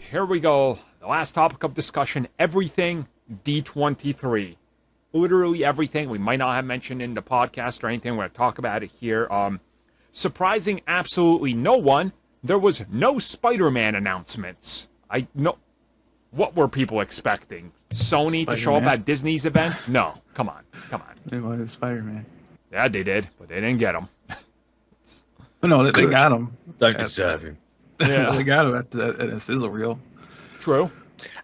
here we go. The last topic of discussion, everything D23. Literally everything we might not have mentioned in the podcast or anything. We're going to talk about it here. Surprising absolutely no one, there was no Spider-Man announcements. What were people expecting? Sony to show up at Disney's event? No, come on. They wanted Spider-Man. Yeah, they did, but they didn't get him. But no, they got him. Don't deserve him. Yeah, they got him at a sizzle reel. True.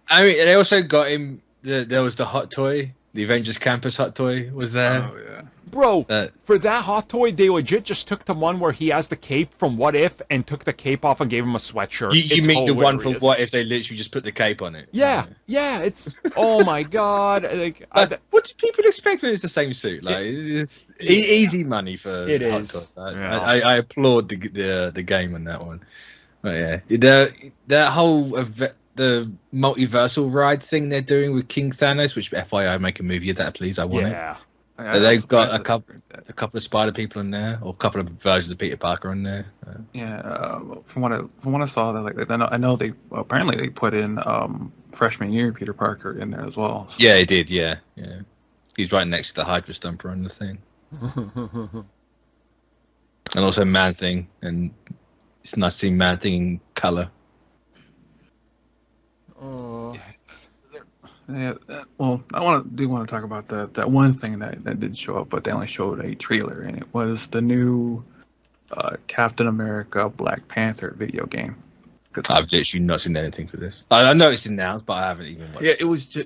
I mean, they also got him. There was the hot toy, the Avengers Campus hot toy was there. Oh yeah, bro. For that hot toy, they legit just took the one where he has the cape from What If and took the cape off and gave him a sweatshirt. You mean the one from What If they literally just put the cape on it? Yeah. It's oh my god. What do people expect when it's the same suit? Like it's easy money for it hot is. toy. Yeah. I applaud the game on that one. But yeah, that whole the multiversal ride thing they're doing with King Thanos, which FYI make a movie of that, please. I want it. They've got a couple of Spider people in there, or a couple of versions of Peter Parker in there. From what I saw, that I know they apparently they put in freshman year Peter Parker in there as well. So. Yeah, they did. Yeah. He's right next to the Hydra Stumper on the thing, and also Man Thing, and it's nice seeing Man Thing in color. Yeah, well, I want to talk about that one thing that did show up, but they only showed a trailer, and it was the new Captain America Black Panther video game. I've literally not seen anything for this. I know it's announced, but I haven't even watched. Yeah, it was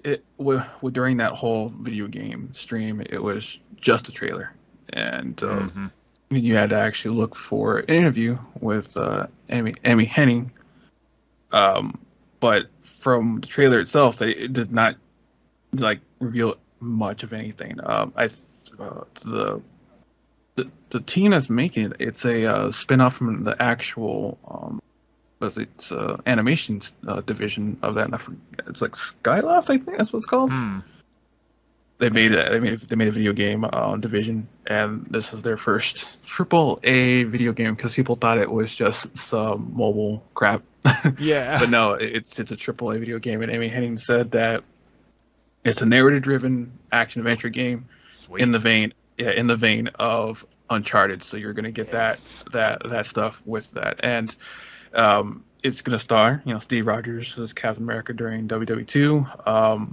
during that whole video game stream. It was just a trailer, and you had to actually look for an interview with Amy Hennig. But from the trailer itself, it did not reveal much of anything. The team that's making it, it's a spin-off from the actual animation division of that. It's like Skyloft, I think that's what it's called. They made a video game division, and this is their first AAA video game because people thought it was just some mobile crap. Yeah, but no, it's a AAA video game, and Amy Hennig said that it's a narrative-driven action adventure game. Sweet. in the vein of Uncharted. So you're gonna get that stuff with that, and it's gonna star Steve Rogers as Captain America during WW2.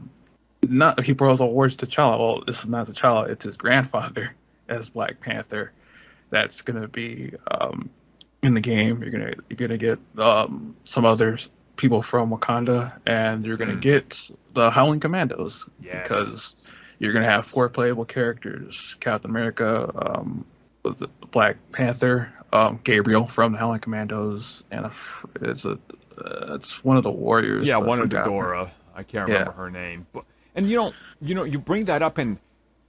Not he brought all words to T'Challa. Well, this is not T'Challa; it's his grandfather as Black Panther. That's gonna be in the game. You're gonna get some other people from Wakanda, and you're gonna get the Howling Commandos. Yes. Because you're gonna have 4 playable characters: Captain America, Black Panther, Gabriel from the Howling Commandos, and it's one of the warriors. Yeah, one of the Dora. I can't remember her name, but. And you bring that up, and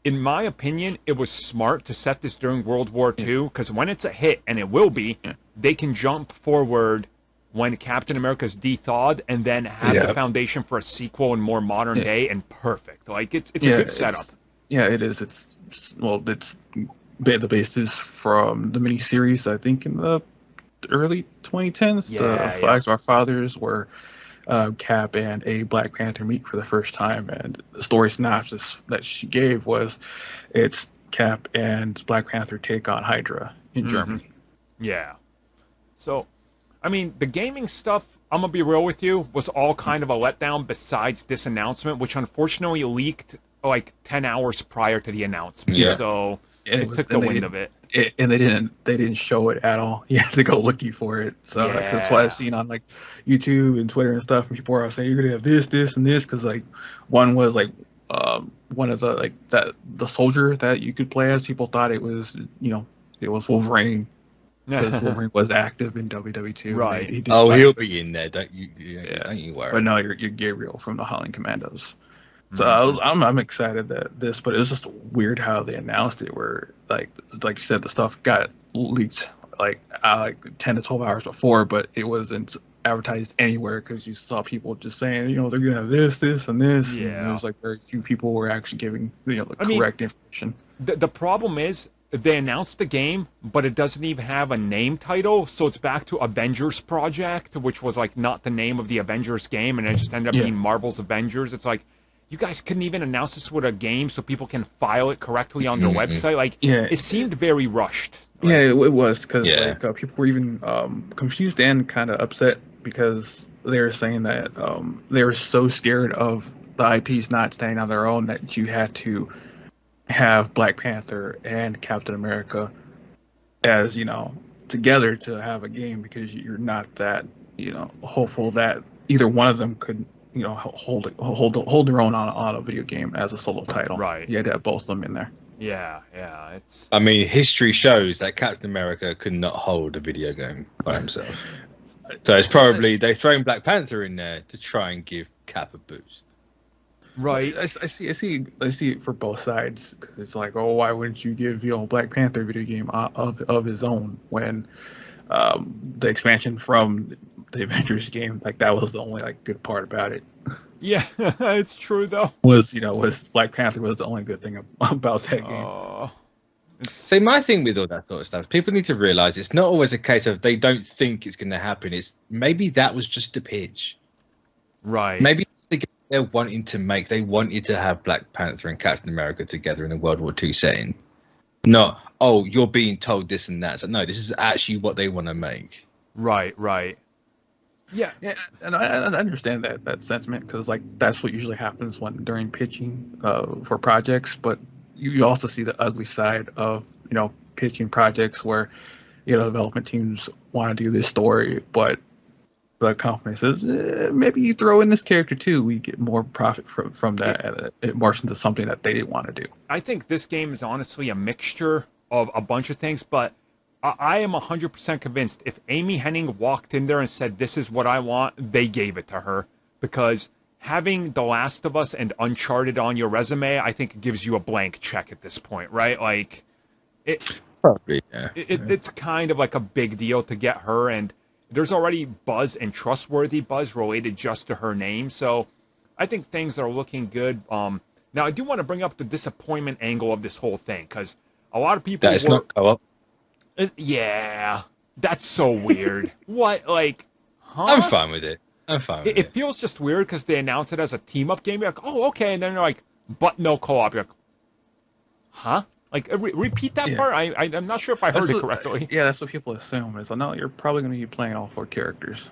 in my opinion, it was smart to set this during World War II, because when it's a hit, and it will be, they can jump forward when Captain America's de-thawed, and then have the foundation for a sequel in more modern day, and perfect. Like it's a good setup. It is. It's the basis from the miniseries, I think, in the early 2010s. The Flags of Our Fathers were. Cap and a Black Panther meet for the first time, and the story synopsis that she gave was it's Cap and Black Panther take on Hydra in Germany. Yeah. So, I mean, the gaming stuff, I'm going to be real with you, was all kind of a letdown besides this announcement, which unfortunately leaked like 10 hours prior to the announcement. Yeah. So, it took the wind of it. And they didn't show it at all. You had to go looking for it. So that's what I've seen on like YouTube and Twitter and stuff. And people are saying you're gonna have this, and this, because like one was like one of the the soldier that you could play as. People thought it was it was Wolverine because Wolverine was active in WW2. Right. He'll be in there. Don't you worry. But no, you're Gabriel from the Howling Commandos. So I'm excited that but it was just weird how they announced it. Where like you said, the stuff got leaked like 10 to 12 hours before, but it wasn't advertised anywhere because you saw people just saying they're gonna have this, and this. Yeah. And it was like very few people were actually giving the correct information. The problem is they announced the game, but it doesn't even have a name title, so it's back to Avengers Project, which was like not the name of the Avengers game, and it just ended up being Marvel's Avengers. It's like, you guys couldn't even announce this with a game so people can file it correctly on their website. Like, it seemed very rushed. Like, it was, because people were even confused and kind of upset because they were saying that they were so scared of the IPs not standing on their own that you had to have Black Panther and Captain America as, together to have a game, because you're not that, hopeful that either one of them could, hold their own on a video game as a solo title. Right. You had to have both of them in there. Yeah. It's. I mean, history shows that Captain America could not hold a video game by himself. So it's probably they've thrown Black Panther in there to try and give Cap a boost. Right. I see it for both sides, because it's like, oh, why wouldn't you give Black Panther video game of his own when the expansion from the Avengers game, like, that was the only good part about it. Yeah, it's true though. Was Black Panther was the only good thing about that game. So my thing with all that sort of stuff, people need to realize it's not always a case of they don't think it's going to happen. It's maybe that was just the pitch. Right. Maybe it's the game they're wanting to make. They wanted to have Black Panther and Captain America together in a World War II setting. Not, oh, you're being told this and that. So no, this is actually what they want to make. Right. Yeah, and I understand that sentiment, because that's what usually happens during pitching for projects. But you also see the ugly side of pitching projects where development teams want to do this story, but the company says maybe you throw in this character too. We get more profit from that, and it morphs into something that they didn't want to do. I think this game is honestly a mixture of a bunch of things, but I am 100% convinced if Amy Hennig walked in there and said, this is what I want, they gave it to her. Because having The Last of Us and Uncharted on your resume, I think it gives you a blank check at this point, right? Like, Probably, yeah. It's kind of like a big deal to get her, and there's already buzz and trustworthy buzz related just to her name, so I think things are looking good. Now, I do want to bring up the disappointment angle of this whole thing, because a lot of people... That it's not co-op. Yeah, that's so weird. What, like, huh? I'm fine with it. It feels just weird because they announce it as a team-up game. You're like, oh, okay, and then they're like, but no co-op. You're like, huh? Like, repeat that part? I'm not sure if I heard it correctly. Yeah, that's what people assume. Is like, no, you're probably going to be playing all 4 characters.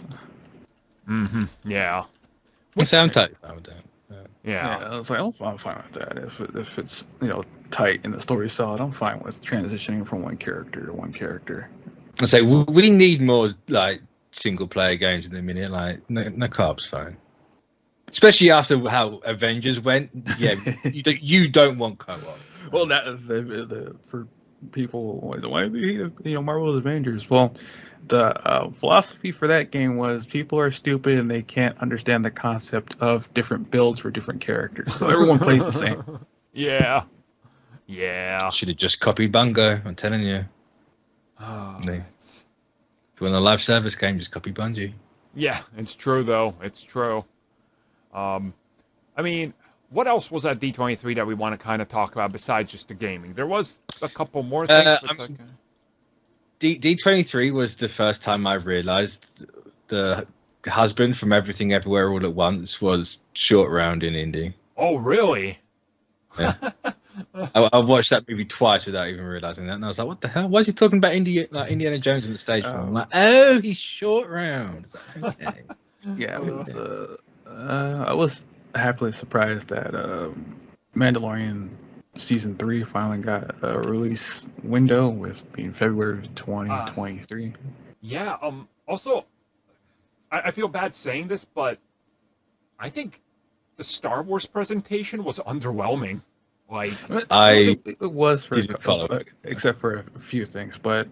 Yeah. I'm totally fine with that. Yeah, I was like, I'm fine with that. If it's tight and the story's solid, I'm fine with transitioning from one character to one character. I say we need more single player games in the minute. Like no co-op's fine, especially after how Avengers went. Yeah, you don't want co-op. Well, that for people, why do you hate Marvel's Avengers? Well, the philosophy for that game was people are stupid and they can't understand the concept of different builds for different characters. So everyone plays the same. Yeah. Should have just copied Bungo. I'm telling you. If you want a live service game, just copy Bungie. Yeah, it's true though. It's true. I mean, what else was at D23 that we want to kind of talk about besides just the gaming? There was a couple more things. D23 was the first time I realized the husband from Everything Everywhere All at Once was Short Round in Indy. Oh, really? Yeah. I watched that movie twice without even realizing that, and I was like, what the hell? Why is he talking about Indiana Jones on the stage? I'm like, oh, he's Short Round. Like, okay. Yeah, it was, I was happily surprised that Mandalorian Season 3 finally got a release window, with being February 2023. Yeah, also, I feel bad saying this, but I think the Star Wars presentation was underwhelming. Like, it was for except for a few things, but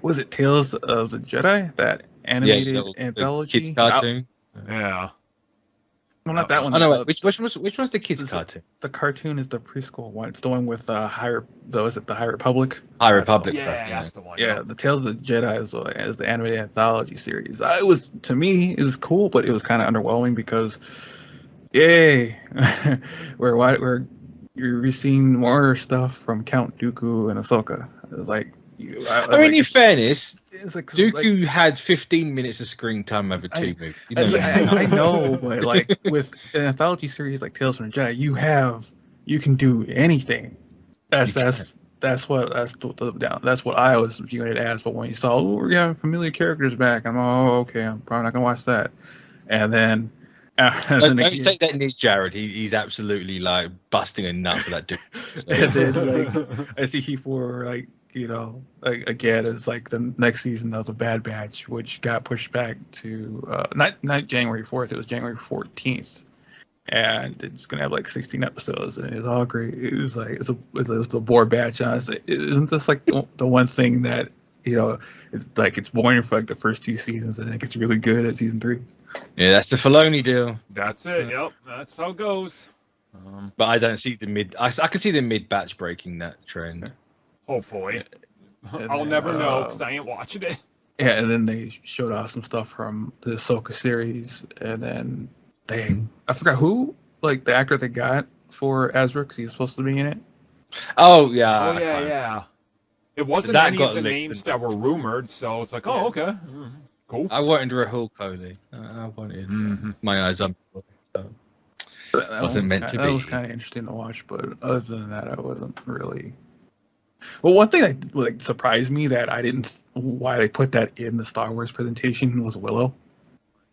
was it Tales of the Jedi, that animated anthology? The kids cartoon. Yeah. Well, not that one. I know. Which one's the kids cartoon? The cartoon is the preschool one. It's the one with the High Republic? High Republic stuff. Yeah, that's the one. Yeah, the Tales of the Jedi is the animated anthology series. To me, it was cool, but it was kind of underwhelming because, yay, we're you're seeing more stuff from Count Dooku and Ahsoka. It's like, I mean, in fairness, it's like Dooku had 15 minutes of screen time over two movies. You know I know, but like with an anthology series like Tales from the Jedi, you can do anything. That's what I was viewing it as. But when you saw, we're having familiar characters back, I'm okay. I'm probably not gonna watch that. And then, don't say that near Jared. He's absolutely like busting a nut for that dude. So. And then like I see people were like, like again, it's like the next season of the Bad Batch, which got pushed back to not January 4th. It was January 14th. And it's gonna have like 16 episodes, and it's all great. It was like it's a bored batch. Honestly, isn't this like the one thing that it's like it's boring for like the first 2 seasons, and it gets really good at season 3. Yeah, that's the Filoni deal. That's it. Yep, that's how it goes. But I don't see the mid. I can see the mid batch breaking that trend. Hopefully, I'll never know because I ain't watching it. Yeah, and then they showed off some stuff from the Ahsoka series, and then. I forgot who, like the actor they got for Ezra, because he's supposed to be in it. Oh yeah. Yeah. It wasn't any of the names that were rumored, so it's like, okay, cool. I wanted Rahul Kohli. I wanted my eyes on. So. That wasn't meant to be. That was kind of interesting to watch, but other than that, I wasn't really. Well, one thing that like surprised me that I didn't why they put that in the Star Wars presentation was Willow.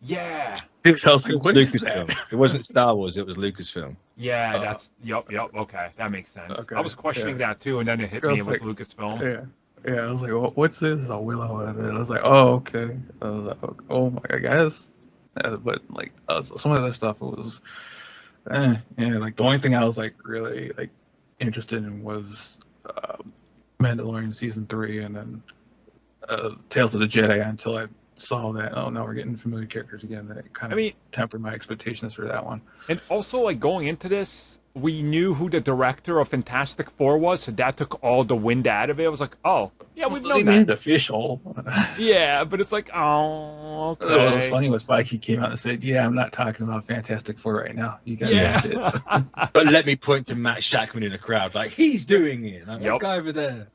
Yeah. It was Lucasfilm. It wasn't Star Wars. It was Lucasfilm. Yeah, that's yep. Okay, that makes sense. Okay, I was questioning that too, and then it hit me. It was like, Lucasfilm. Yeah. I was like, well, what's this? Oh, Willow. And I was like, oh, okay. I was like, oh my, I guess. But like some of the other stuff was, like the only thing I was like really like interested in was Mandalorian season 3, and then Tales of the Jedi until I saw that now we're getting familiar characters again. That kind of tempered my expectations for that one. And also, like going into this, we knew who the director of Fantastic Four was, so that took all the wind out of it. I was like, oh yeah, we've known that. They made it official. Yeah, but it's like, oh, okay. What was funny was Mikey came out and said, "Yeah, I'm not talking about Fantastic Four right now. You guys have it." But let me point to Matt Shackman in the crowd, like he's doing it. I'm like, guy over there.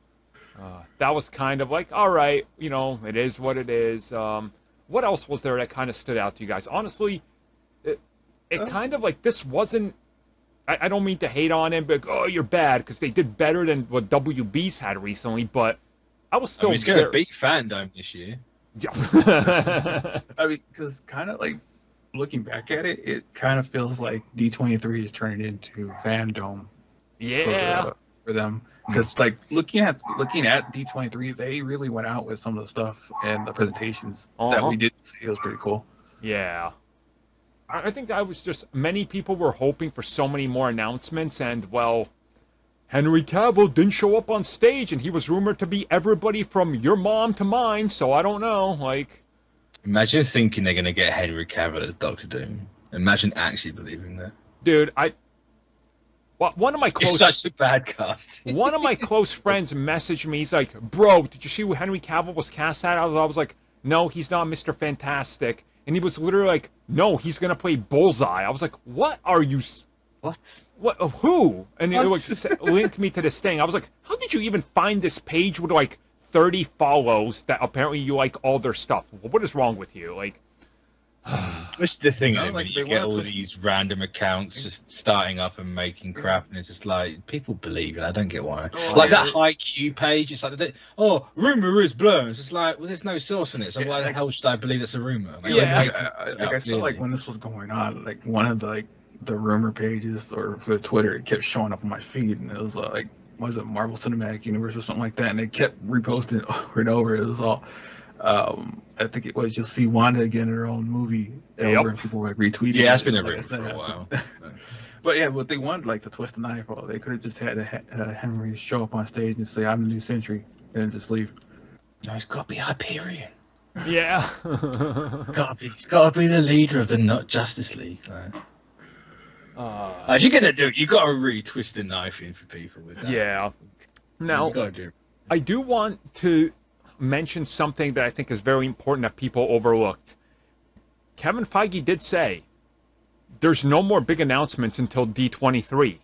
That was kind of like, all right, it is what it is. What else was there that kind of stood out to you guys? Honestly, it kind of like this wasn't. I don't mean to hate on him, but you're bad because they did better than what WB's had recently. But I was still. He's got a big fandom this year. Yeah. I mean, because kind of like looking back at it, it kind of feels like D23 is turning into fandom. Yeah. For them. Because like looking at D23, they really went out with some of the stuff and the presentations that we did see. It was pretty cool. Yeah, I think that was just many people were hoping for so many more announcements, and well, Henry Cavill didn't show up on stage, and he was rumored to be everybody from your mom to mine. So I don't know. Like, imagine thinking they're gonna get Henry Cavill as Doctor Doom. Imagine actually believing that, dude. One of my close, it's such a bad cast. One of my close friends messaged me. He's like, "Bro, did you see who Henry Cavill was cast at?" I was like, "No, he's not Mr. Fantastic." And he was literally like, "No, he's gonna play Bullseye." I was like, "What are you? What? Who?" And it like linked me to this thing. I was like, "How did you even find this page with like 30 follows that apparently you like all their stuff? What is wrong with you?" Like. Which is the thing, you get all these random accounts just starting up and making crap, and it's just like people believe it. I don't get why. That high Q page, it's like, rumor is blur. It's just like, well, there's no source in it, so why the hell should I believe that's a rumor? I saw like when this was going on, like one of the rumor pages or for Twitter, it kept showing up on my feed, and it was like, was it Marvel Cinematic Universe or something like that, and they kept reposting it over and over. It was all. I think it was you'll see Wanda again in her own movie, and people were like retweeting. Yeah, it's been a rumor for a while. But they wanted like to twist the knife. They could have just had Henry show up on stage and say, "I'm the new Sentry," and just leave. No, he's got to be Hyperion. Yeah, he's got to be the leader of the Not Justice League. If you're gonna do it, you got to really twist the knife in for people with that. Yeah. Now, I do want to mention something that I think is very important that people overlooked. Kevin Feige did say there's no more big announcements until D23.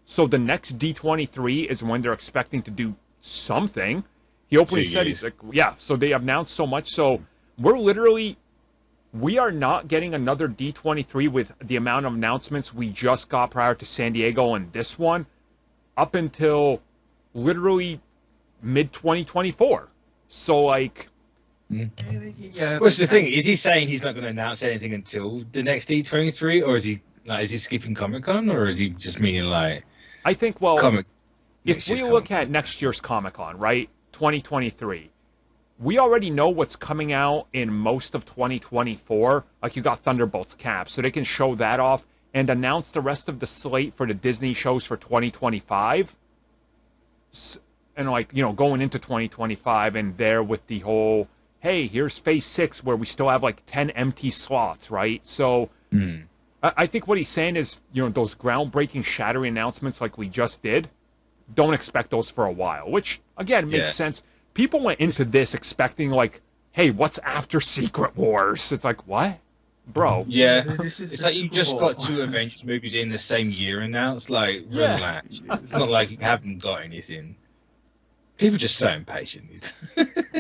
So the next D23 is when they're expecting to do something. He openly said, he's like, yeah, so they announced so much. So we are not getting another D23 with the amount of announcements we just got prior to San Diego and this one up until literally mid-2024. So, like... Yeah, what's the thing? Is he saying he's not going to announce anything until the next D23? Or is he skipping Comic-Con? Or is he just meaning, like... I think, well, if we look at next year's Comic-Con, right, 2023, we already know what's coming out in most of 2024. Like, you got Thunderbolts Cap, so they can show that off and announce the rest of the slate for the Disney shows for 2025. And, like, you know, going into 2025 and there with the whole, hey, here's Phase 6 where we still have, like, 10 empty slots, right? So... I think what he's saying is, you know, those groundbreaking, shattering announcements like we just did, don't expect those for a while, which, again, makes sense. People went into this expecting, like, hey, what's after Secret Wars? It's like, what? Bro. Yeah. It's like you just got 2 Avengers movies in the same year announced. Like, relax. It's not like you haven't got anything. People are just so impatient.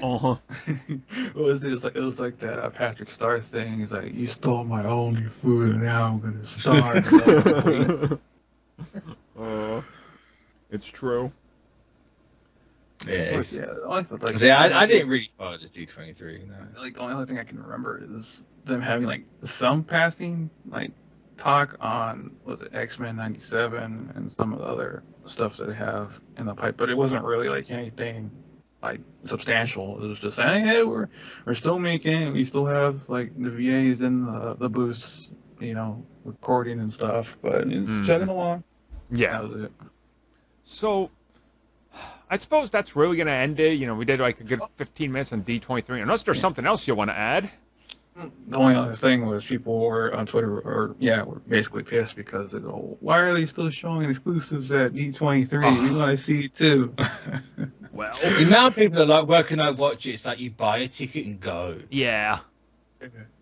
Uh-huh. It was like that Patrick Star thing. He's like, you stole my only food, and now I'm gonna starve. It's true. Yeah. Yeah, I didn't really follow this D23. No. Like the only other thing I can remember is them having like some passing like talk on, was it X-Men 97 and some of the other stuff that they have in the pipe, but it wasn't really like anything like substantial. It was just saying, hey, we're still making, we still have like the VAs in the booths, you know, recording and stuff, but it's chugging along. Yeah. That was it. So I suppose that's really going to end it. You know, we did like a good 15 minutes on D23. Unless there's something else you want to add. The only other thing was people were on Twitter, were basically pissed because they go, why are they still showing exclusives at D23? We want to see it too. Well, the amount of people are like, where can I watch it? It's like you buy a ticket and go. Yeah.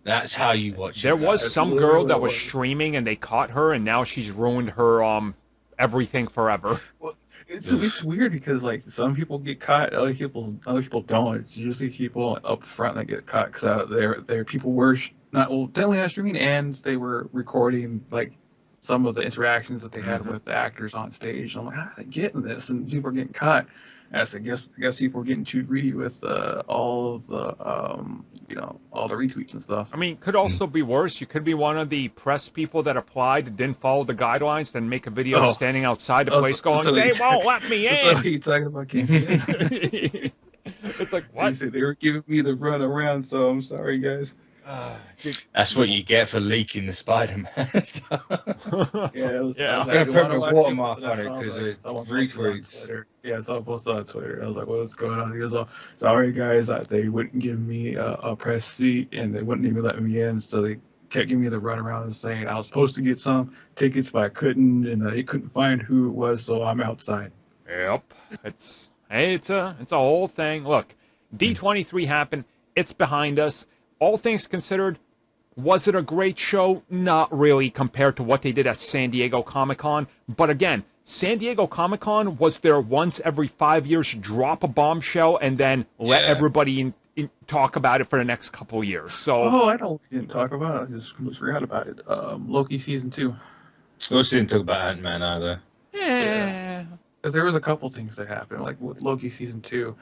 That's how you watch it. There was some girl that was streaming and they caught her and now she's ruined her everything forever. Well, it's weird because like some people get caught, other people don't. It's usually people up front that get caught because their people were definitely not streaming, and they were recording like some of the interactions that they had with the actors on stage. I'm like, how are they getting this? And people are getting caught. As I guess people are getting too greedy with all of the all the retweets and stuff. I mean, could also be worse. You could be one of the press people that applied, didn't follow the guidelines, then make a video standing outside the place going, they won't let me in. That's what you talking about, King. It's like, what? They were giving me the run around, so I'm sorry, guys. That's what you get for leaking the Spider-Man stuff. Yeah, I'm going to put my watermark on it because it's retweets. Yeah, so I posted on Twitter. I was like, what's going on? He goes, oh, sorry, guys, they wouldn't give me a press seat, and they wouldn't even let me in, so they kept giving me the runaround and saying I was supposed to get some tickets, but I couldn't, and they couldn't find who it was, so I'm outside. Yep. It's a whole thing. Look, D23 happened. It's behind us. All things considered, was it a great show? Not really compared to what they did at San Diego Comic-Con. But again, San Diego Comic-Con was their once every 5 years drop a bombshell and then let everybody talk about it for the next couple of years. So, I didn't talk about it. I just forgot about it. Loki season 2. We also didn't talk about Ant-Man either. Yeah. Because there was a couple things that happened, like with Loki season 2.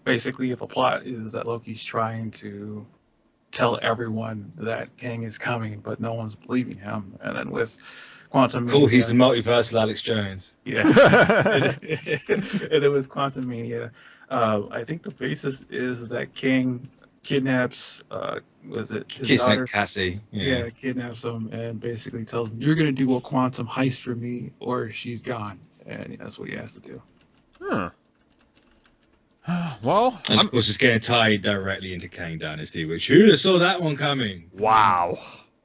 Basically, the plot is that Loki's trying to tell everyone that Kang is coming, but no one's believing him. And then with Quantum Mania, he's the multiversal Alex Jones. Yeah. And then with Quantum Mania, I think the basis is that Kang kidnaps, was it his daughter? Cassie. Yeah, kidnaps him and basically tells him, you're going to do a quantum heist for me or she's gone. And that's what he has to do. Huh. Well, and of course, it's getting tied directly into Kang Dynasty, which who'd have saw that one coming? Wow.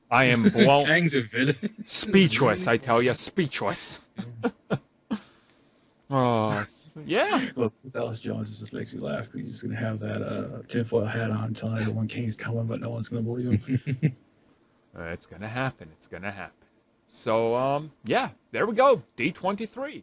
I am blown. Kang's a villain. Speechless, I tell you, speechless. Yeah. Look, Alice Jones just makes you laugh. He's just going to have that tinfoil hat on telling everyone Kang's coming, but no one's going to believe him. It's going to happen. It's going to happen. So, yeah, there we go. D23.